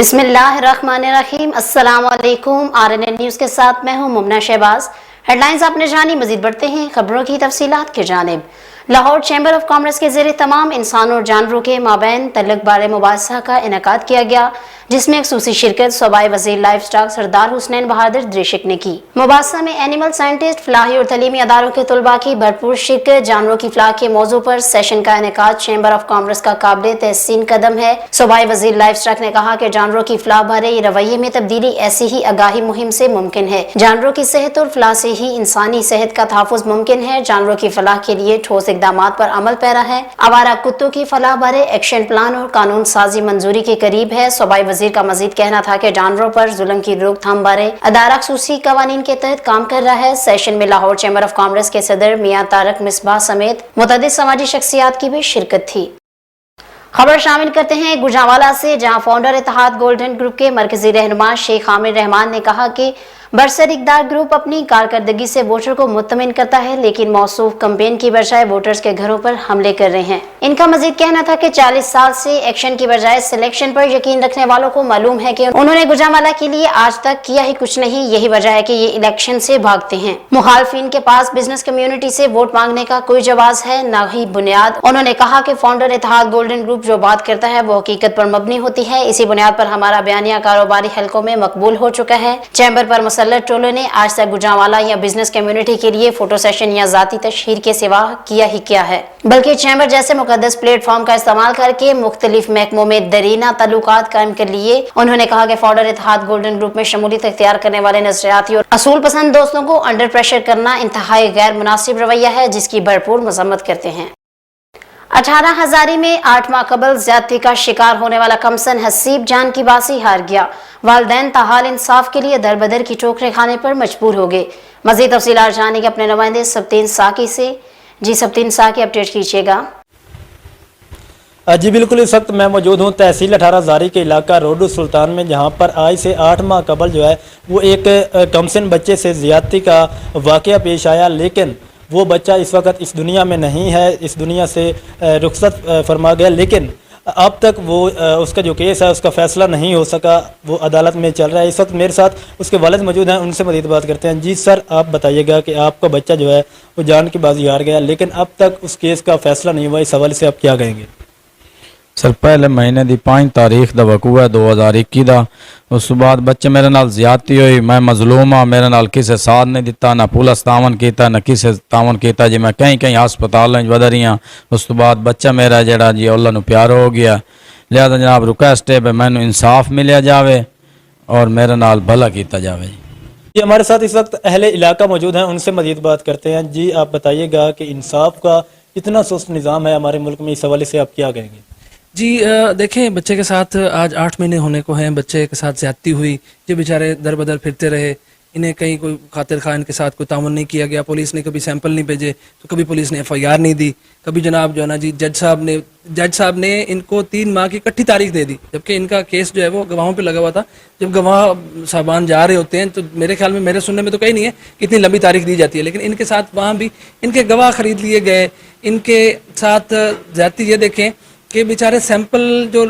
बिस्मिल्लाहिर्रहमानिर्रहीम। अस्सलाम वालेकुम। RNN न्यूज़ के साथ मैं हूं मुमना शहबाज। हेडलाइंस आपने जानी, मजीद बढ़ते हैं खबरों की तफसीलात की जानिब। लाहौर चैम्बर ऑफ कॉमर्स के ज़रिए तमाम इंसानों और जानवरों के माबैन तल्लुक़ बारे मुबाहसा का इनेकाद किया गया, जिसमें ख़ुसूसी शिरकत सूबाई वज़ीर लाइफ स्टॉक सरदार हुसनैन बहादुर द्रिशिक ने की। मुबाहसा में एनिमल साइंटिस्ट, फलाही और तलीमी अदारों के तलबा की भरपूर शिरकत। जानवरों की फलाह के मौजू पर सेशन का इनेकाद चैम्बर ऑफ कॉमर्स का काबिल तहसीन कदम है। सूबाई वज़ीर लाइफ स्टॉक ने कहा कि जानवरों की फलाह बारे रवैये में तब्दीली ऐसी ही आगाही मुहिम से मुमकिन है। जानवरों की सेहत और फलाह से ही इंसानी सेहत का तहफ़्फ़ुज़ मुमकिन है। जानवरों की फलाह के लिए ठोस इक़दामात पर अमल पैरा है। आवारा कुत्तों की फलाह बारे एक्शन प्लान और कानून साजी मंजूरी के करीब है। सूबाई वज़ीर का मजीद कहना था कि जानवरों पर जुल्म की रोकथाम बारे अदारा ख़ुसूसी कवानीन के तहत काम कर रहा है। सेशन में लाहौर चैम्बर ऑफ कॉमर्स के सदर मियां तारक मिसबाह समेत मुतअद्दिद समाजी शख्सियात की भी शिरकत थी। खबर शामिल करते हैं गुजरांवाला से, जहां फाउंडर इत्तेहाद गोल्डन ग्रुप के मरकजी रहनुमा शेख आमिर रहमान ने कहा कि बरसर इक़दार ग्रुप अपनी कारकर्दगी से वोटर को मुतमिन करता है, लेकिन मौसूफ कैंपेन की बजाय वोटर्स के घरों पर हमले कर रहे हैं। इनका मजीद कहना था कि 40 साल से एक्शन की बजाय सिलेक्शन पर यकीन रखने वालों को मालूम है कि उन्होंने गुजरांवाला के लिए आज तक किया ही कुछ नहीं। यही वजह है कि ये इलेक्शन से भागते हैं। मुखालफिन के पास बिजनेस कम्युनिटी से वोट मांगने का कोई जवाब है, न ही बुनियाद। उन्होंने कहा कि फाउंडर इत्तेहाद गोल्डन ग्रुप जो बात करता है वो हकीकत पर मबनी होती है। इसी बुनियाद पर हमारा बयानिया कारोबारी हलकों में मकबूल हो चुका है। चैम्बर पर मुसल्लत टोलों ने आज तक गुजरांवाला या बिजनेस कम्युनिटी के लिए फोटो सेशन या जाती तशहीर के सिवा किया ही क्या है, बल्कि चैम्बर जैसे मुकद्दस प्लेटफॉर्म का इस्तेमाल करके मुख्तलिफ महकमों में दरीना ताल्लुकात कायम कर लिए। उन्होंने कहा कि फाउंडर इत्तेहाद गोल्डन ग्रुप में शमूलियत इख्तियार करने वाले नजरियाती और असूल पसंद दोस्तों को अंडर प्रेशर करना इंतहाई गैर मुनासिब रवैया है, जिसकी भरपूर मजम्मत करते हैं। 18 हजारी में 8 माह कबल ज्यादती का शिकार होने वाला कमसन हसीब जान की बासी हार गया। वालिदैन ताहाल इंसाफ के लिए दर बदर की ठोकरें खाने पर मजबूर हो गए। मजीद तफसीलात जानेंगे अपने नुमाइंदे सब्तीन साकी से। जी सब्तीन साकी, अपडेट कीजिएगा। जी बिल्कुल, इस वक्त मैं मौजूद हूँ तहसील 18 हजारी के इलाका रोडू सुल्तान में, जहाँ पर आज से 8 माह कबल जो है वो एक कमसन बच्चे से ज़्यादती का वाक़या पेश आया, लेकिन वो बच्चा इस वक्त इस दुनिया में नहीं है, इस दुनिया से रुखसत फरमा गया। लेकिन अब तक वो उसका जो केस है उसका फ़ैसला नहीं हो सका, वो अदालत में चल रहा है। इस वक्त मेरे साथ उसके वालिद मौजूद हैं, उनसे मज़ीद बात करते हैं। जी सर, आप बताइएगा कि आपका बच्चा जो है वो जान की बाजी हार गया, लेकिन अब तक उस केस का फ़ैसला नहीं हुआ, इस हवाले से आप क्या कहेंगे? सर, पहले महीने की 5 तारीख का वकूआ 2021 का। उस बाद बच्चे मेरे नाल ज्यादती हुई, मैं मजलूम हाँ, मेरे नाल किसी साथ नहीं दिता, ना पुलिस तावन किया, ना किसी तावन किया जी। मैं कहीं कहीं हस्पताल वध रही हाँ। उस तो बाद बच्चा मेरा जड़ा जी अल्लाह नू प्यार हो गया। लिहाजा जनाब रिक्वेस्ट है भी मैनू इंसाफ मिलिया जाए और मेरे नाल भला किया जाए। जी हमारे साथ इस वक्त अहले इलाका मौजूद हैं, उनसे मजीद बात करते हैं। जी आप बताइएगा कि इंसाफ का इतना सुस्त निज़ाम है हमारे मुल्क में, इस हवाले से आप क्या कहेंगे? जी देखें, बच्चे के साथ आज 8 महीने होने को हैं, बच्चे के साथ ज्यादती हुई, ये बेचारे दर बदर फिरते रहे, इन्हें कहीं कोई खातिर खा इनके साथ कोई तावन नहीं किया गया। पुलिस ने कभी सैंपल नहीं भेजे, तो कभी पुलिस ने FIR नहीं दी, कभी जनाब जो है ना जी जज साहब ने इनको 3 माह की इकट्ठी तारीख दे दी, जबकि इनका केस जो है वो गवाहों पे लगा हुआ था। जब गवाह साहबान जा रहे होते हैं तो मेरे ख्याल में, मेरे सुनने में तो कहीं नहीं है कि इतनी लंबी तारीख दी जाती है, लेकिन इनके साथ वहाँ भी इनके गवाह खरीद लिए गए। इनके साथ ज्यादती ये देखें कि बेचारे सैंपल जो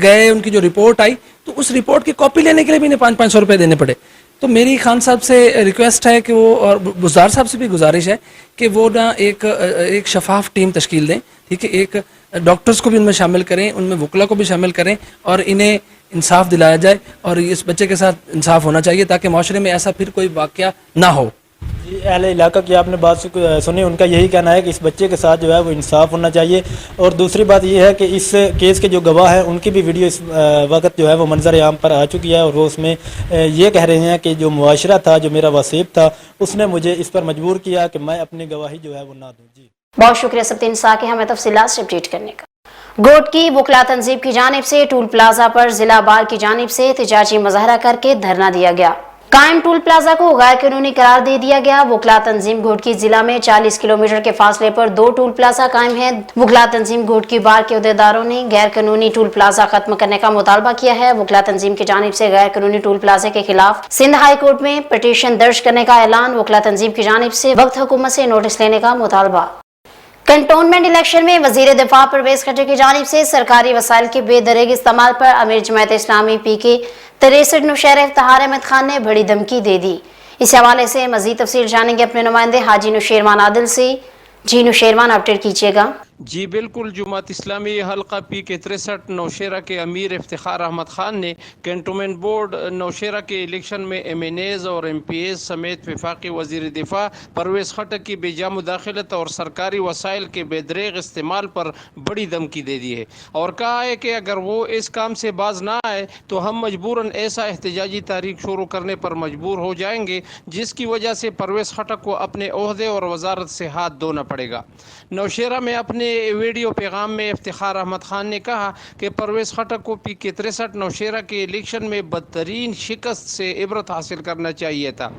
गए, उनकी जो रिपोर्ट आई, तो उस रिपोर्ट की कॉपी लेने के लिए भी इन्हें 500-500 रुपये देने पड़े। तो मेरी खान साहब से रिक्वेस्ट है कि वो, और बुज़दार साहब से भी गुजारिश है कि वो ना एक शफाफ टीम तश्कील दें, ठीक है। एक डॉक्टर्स को भी उनमें शामिल करें, उनमें वकला को भी शामिल करें और इन्हें इंसाफ दिलाया जाए। और इस बच्चे के साथ इंसाफ होना चाहिए ताकि माशरे में ऐसा फिर कोई वाक़या ना हो। जी अहले इलाका की आपने बात सुनी, उनका यही कहना है कि इस बच्चे के साथ जो है वो इंसाफ होना चाहिए। और दूसरी बात ये है कि इस केस के जो गवाह हैं उनकी भी वीडियो इस वक्त जो है वो मंजर आम पर आ चुकी है, और वो उसमें ये कह रहे हैं कि जो मुआशरा था, जो मेरा वसीब था, उसने मुझे इस पर मजबूर किया कि मैं अपनी गवाही जो है वो ना दूँ। जी बहुत शुक्रिया सब्तीन साकी हमें तफसीलात से अपडेट करने का। गोट की वकला तंजीब की जानिब से टूल प्लाजा पर जिला बार की जानिब से एहतजाजी मुजाहरा करके धरना दिया गया। कायम टूल प्लाजा को गैर कानूनी करार दे दिया गया। वकला तंजीम घोटकी जिला में 40 किलोमीटर के फासले पर 2 टूल प्लाजा कायम है। वकला तंजीम घोटकी बार के अहदेदारों ने गैर कानूनी टूल प्लाजा खत्म करने का मुतालबा किया है। वकला तंजीम की जानिब से गैर कानूनी टूल प्लाजा के खिलाफ सिंध हाई कोर्ट में पिटीशन दर्ज करने का ऐलान। वकला तंजीम की जानिब से वक्त हुकूमत से नोटिस लेने का मुतालबा। कंटोनमेंट इलेक्शन में वजीर दिफा परवेज खट्टर की जानिब से सरकारी वसाइल के बेदरेग इस्तेमाल पर अमीर जमात इस्लामी पी के 63 नुशैर इफ्तिखार अहमद खान ने बड़ी धमकी दे दी। इस हवाले से मजीद तफसील जानेंगे अपने नुमाइंदे हाजी नुशेरवान आदिल से। जी नुशेरवान, अपडेट कीजिएगा। जी बिल्कुल, जुमात इस्लामी हल्का पी के 63 नौशेरा के अमीर इफ्तिखार अहमद खान ने कैंटोनमेंट बोर्ड नौशेरा के इलेक्शन में MNAs और MPAs समेत वफाकी वजीर दिफा परवेज खट्टर की बेजा मुदाखलत और सरकारी वसाइल के बेदरेग इस्तेमाल पर बड़ी धमकी दे दी है और कहा है कि अगर वो इस काम से बाज ना आए तो हम मजबूरन ऐसा एहतजाजी तारीख शुरू करने पर मजबूर हो जाएंगे जिसकी वजह से परवेज खट्टर को अपने ओहदे और वजारत से हाथ धोना पड़ेगा। नौशेरा में अपने वीडियो पैगाम में इफ्तिखार अहमद खान ने कहा कि परवेज खट्टर को पी के 63 नौशेरा के इलेक्शन में बदतरीन शिकस्त से इबरत हासिल करना चाहिए था।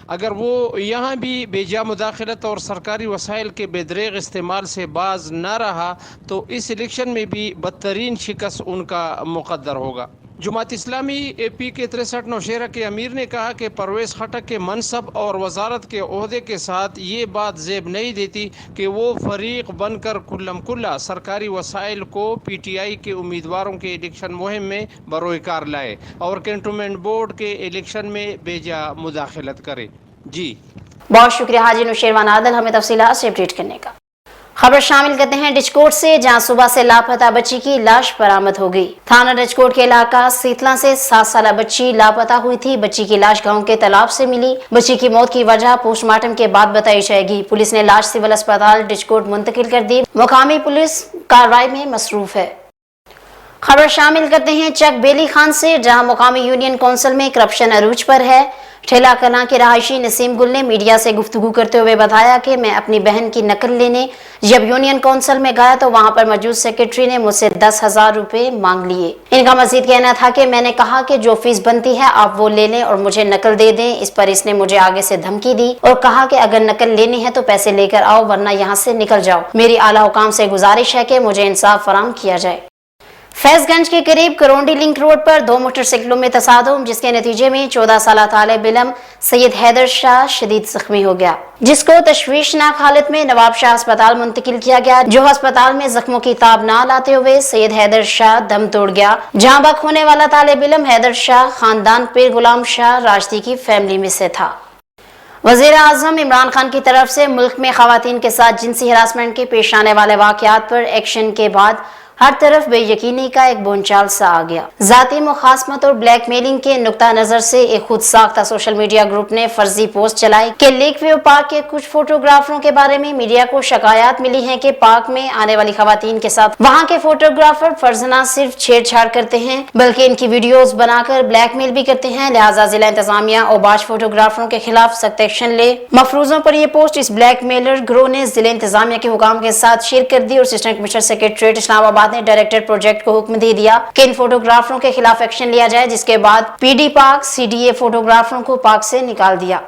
अगर वो यहाँ भी बेजा मुदाखलत और सरकारी वसाइल के बेदरेग इस्तेमाल से बाज ना रहा तो इस इलेक्शन में भी बदतरीन शिकस्त उनका मुकद्दर होगा। जुमात इस्लामी पी के 63 नौशेरा के अमीर ने कहा कि परवेज खट्टर के मनसब और वजारत के ओहदे के साथ ये बात जेब नहीं देती कि वो फरीक बनकर कुल्लम कुल्ला सरकारी वसाइल को PTI के उम्मीदवारों के इलेक्शन मुहिम में बरोकार लाए और कैंटोनमेंट बोर्ड के इलेक्शन में बेजा मुदाखलत करे। जी बहुत शुक्रिया हाजी नुशेरवान आदिल हमें तफसीलात से अपडेट करने का। खबर शामिल करते हैं डिचकोट से, जहां सुबह से लापता बच्ची की लाश बरामद हो गई। थाना डिचकोट के इलाका सीतला से 7 साल बच्ची लापता हुई थी। बच्ची की लाश गांव के तालाब से मिली। बच्ची की मौत की वजह पोस्टमार्टम के बाद बताई जाएगी। पुलिस ने लाश सिविल अस्पताल डिचकोट मुंतकिल कर दी। मुकामी पुलिस कार्रवाई में मसरूफ है। खबर शामिल करते हैं चक बेली खान से, जहां मुकामी यूनियन काउंसिल में करप्शन अरूज पर है। ठेला कलां के रहायशी नसीम गुल ने मीडिया से गुफ्तगू करते हुए बताया कि मैं अपनी बहन की नकल लेने जब यूनियन काउंसिल में गया तो वहां पर मौजूद सेक्रेटरी ने मुझसे 10,000 रुपए मांग लिए। इनका मजीद कहना था कि मैंने कहा कि जो फीस बनती है आप वो ले लें और मुझे नकल दे दें। इस पर इसने मुझे आगे से धमकी दी और कहा कि अगर नकल लेनी है तो पैसे लेकर आओ वरना यहाँ से निकल जाओ। मेरी आला हुकाम से गुजारिश है कि मुझे इंसाफ फराहम किया जाए। फैजगंज के करीब करोंडी लिंक रोड पर 2 मोटरसाइकिलों में तसादुम, जिसके नतीजे में 14 साल तालिब इल्म सैयद हैदर शाह शदीद जख्मी हो गया, जिसको तशवीशनाक हालत में नवाब शाह अस्पताल मुंतकिल किया गया। जो अस्पताल में जख्मों की ताब ना लाते हुए सैयद हैदर शाह दम तोड़ गया। जहां बक होने वाला तालिब इल्म हैदर शाह खानदान पीर गुलाम शाह राजदी की फैमिली में से था। वज़ीर आज़म इमरान खान की तरफ से मुल्क में खवातीन के साथ जिनसी हरासमेंट के पेश आने वाले वाक़यात पर एक्शन के बाद हर तरफ बेयकीनी का एक बोलचाल सा आ गया। जाती मुखासमत और ब्लैकमेलिंग के नुक्ता नजर से एक खुद साख्ता सोशल मीडिया ग्रुप ने फर्जी पोस्ट चलाई कि लेक व्यू पार्क के कुछ फोटोग्राफरों के बारे में मीडिया को शिकायत मिली है कि पार्क में आने वाली खवातीन के साथ वहां के फोटोग्राफर फर्ज न सिर्फ छेड़छाड़ करते हैं बल्कि इनकी वीडियोस बनाकर ब्लैकमेल भी करते हैं। लिहाजा जिला इंतजामिया और बाज फोटोग्राफरों के खिलाफ सख्त एक्शन ले। मफरूजों पर यह पोस्ट इस ब्लैकमेलर ग्रोह ने जिला इंतजामिया के हुकाम के साथ शेयर कर दी और असिस्टेंट कमिश्नर सेक्रेटरीट इस्लामाबाद ने डायरेक्टर प्रोजेक्ट को हुक्म दे दिया कि इन फोटोग्राफरों के खिलाफ एक्शन लिया जाए, जिसके बाद PD पार्क CDA फोटोग्राफरों को पार्क से निकाल दिया।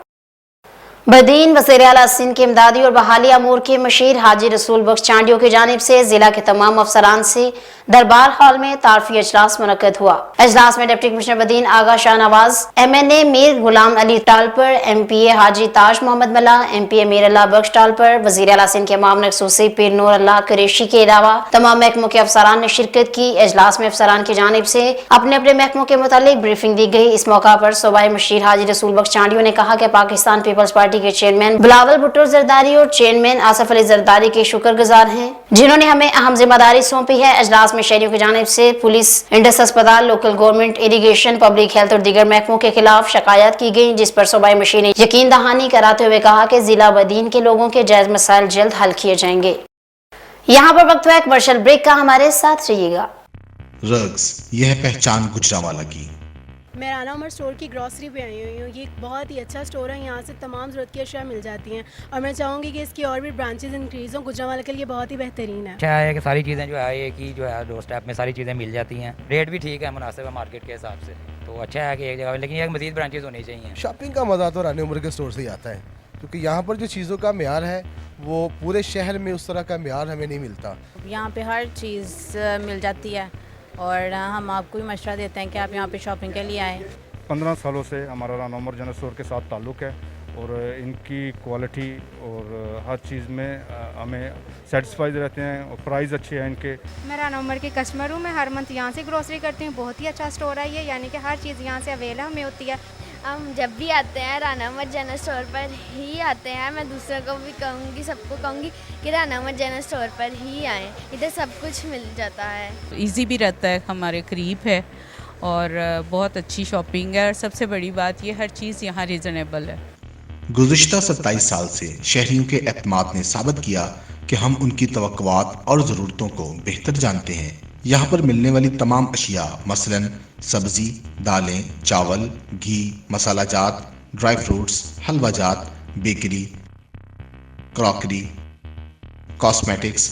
बदीन वज़ीर आला सिंध के इमदादी और बहाली अमूर के मशीर हाजी रसूल बख्श चांडियों की जानिब से जिला के तमाम अफसरान से दरबार हॉल में तारफी अजलास मुनक्कद हुआ। अजलास में डिप्टी कमिश्नर बदीन आगा शाहनवाज, MNA मीर गुलाम अली टालपर, MPA हाजी ताज मोहम्मद मला, MPA मीर अल्लाह बख्श टालपर, वज़ीर आला सिंध के मामला खसूसी पीर नूर अल्लाह कुरैशी के अलावा तमाम महकमों के अफसरान ने शिरकत की। अजलास में अफसरान की जानिब से अपने अपने महकमों के मुतालिक ब्रीफिंग दी गई। इस मौका पर सूबाई मशीर हाजी रसूल बख्श चांडियों ने कहा कि पाकिस्तान पीपल्स पार्टी के चेयरमैन बिलावल भुट्टो जरदारी और चेयरमैन आसफ अली जरदारी के शुक्रगुजार हैं, जिन्होंने हमें अहम जिम्मेदारी सौंपी है। अजलास में शहरियों की जानिब से पुलिस, इंडस अस्पताल, local government, irrigation, public health और दीगर महकमों के खिलाफ शिकायत की गई, जिस पर सूबाई मशीर ने यकीन दहानी कराते हुए कहा कि जिला बदीन के लोगों के जायज मसाइल जल्द हल किए जाएंगे। यहाँ पर वक्त हुआ कमर्शियल ब्रेक का, हमारे साथ रहिएगा। रग्स, यह पहचान गुजरांवाला की। मैं राना उमर स्टोर की ग्रॉसरी पे आई हुई हूँ। ये एक बहुत ही अच्छा स्टोर है, यहाँ से तमाम ज़रूरत की अशिया मिल जाती हैं और मैं चाहूँगी कि इसकी और भी ब्रांचेस इंक्रीज़ हों। गुजरांवाला के लिए बहुत ही बेहतरीन है। अच्छा है कि सारी चीज़ें जो है एक ही जो है डोर स्टेप में सारी चीज़ें मिल जाती हैं, रेट भी ठीक है, मुनासिब है मार्केट के हिसाब से, तो अच्छा है कि एक जगह, लेकिन एक मज़ीद ब्रांचेस होनी चाहिए। शॉपिंग का मज़ा तो राना उमर के स्टोर से ही आता है, क्योंकि यहाँ पर जो चीज़ों का म्यार है वो पूरे शहर में उस तरह का म्यार हमें नहीं मिलता। यहाँ पे हर चीज़ मिल जाती है और हम आपको भी मशवरा देते हैं कि आप यहाँ पे शॉपिंग के लिए आएँ। 15 सालों से हमारा राना उमर जनरल स्टोर के साथ ताल्लुक़ है اور इनकी क्वालिटी और हर चीज़ में हमें सेटिस्फाइड रहते हैं और प्राइस अच्छे हैं इनके। मैं राना उमर की कस्टमर हूँ, मैं हर मंथ यहाँ से ग्रोसरी करती हूँ। बहुत ही अच्छा स्टोर है ये, यानी कि हर चीज़ यहाँ से अवेलेबल हमें होती है। हम जब भी आते हैं राना उमर जनरल स्टोर पर ही आते हैं। मैं दूसरों को भी कहूँगी, सबको कहूँगी कि राना उमर जनरल स्टोर पर ही आएँ, इधर सब कुछ मिल जाता है। इजी भी रहता है, हमारे करीब है और बहुत अच्छी शॉपिंग है। और सबसे बड़ी बात ये, हर चीज़ यहाँ रिजनेबल है। गुज़िश्ता 27 साल से शहरियों के एतमाद ने साबित किया कि हम उनकी तवक्कुआत और ज़रूरतों को बेहतर जानते हैं। यहाँ पर मिलने वाली तमाम अशिया मसलन सब्ज़ी, दालें, चावल, घी, मसाला जात, ड्राई फ्रूट्स, हलवा जात, bakery, crockery, cosmetics,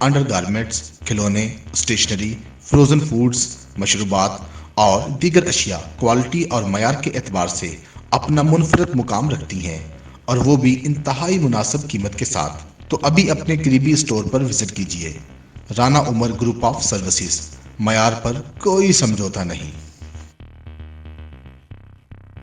under garments, खिलौने, स्टेशनरी, फ्रोज़न फूड्स, मशरूबात और दीगर अशिया क्वालिटी और मयार के एतबार से अपना मुनफरद मुकाम रखती हैं, और वो भी इंतहाई मुनासिब कीमत के साथ। तो अभी अपने करीबी स्टोर पर विजिट कीजिए। Rana Umar group of services, मयार पर कोई समझौता नहीं।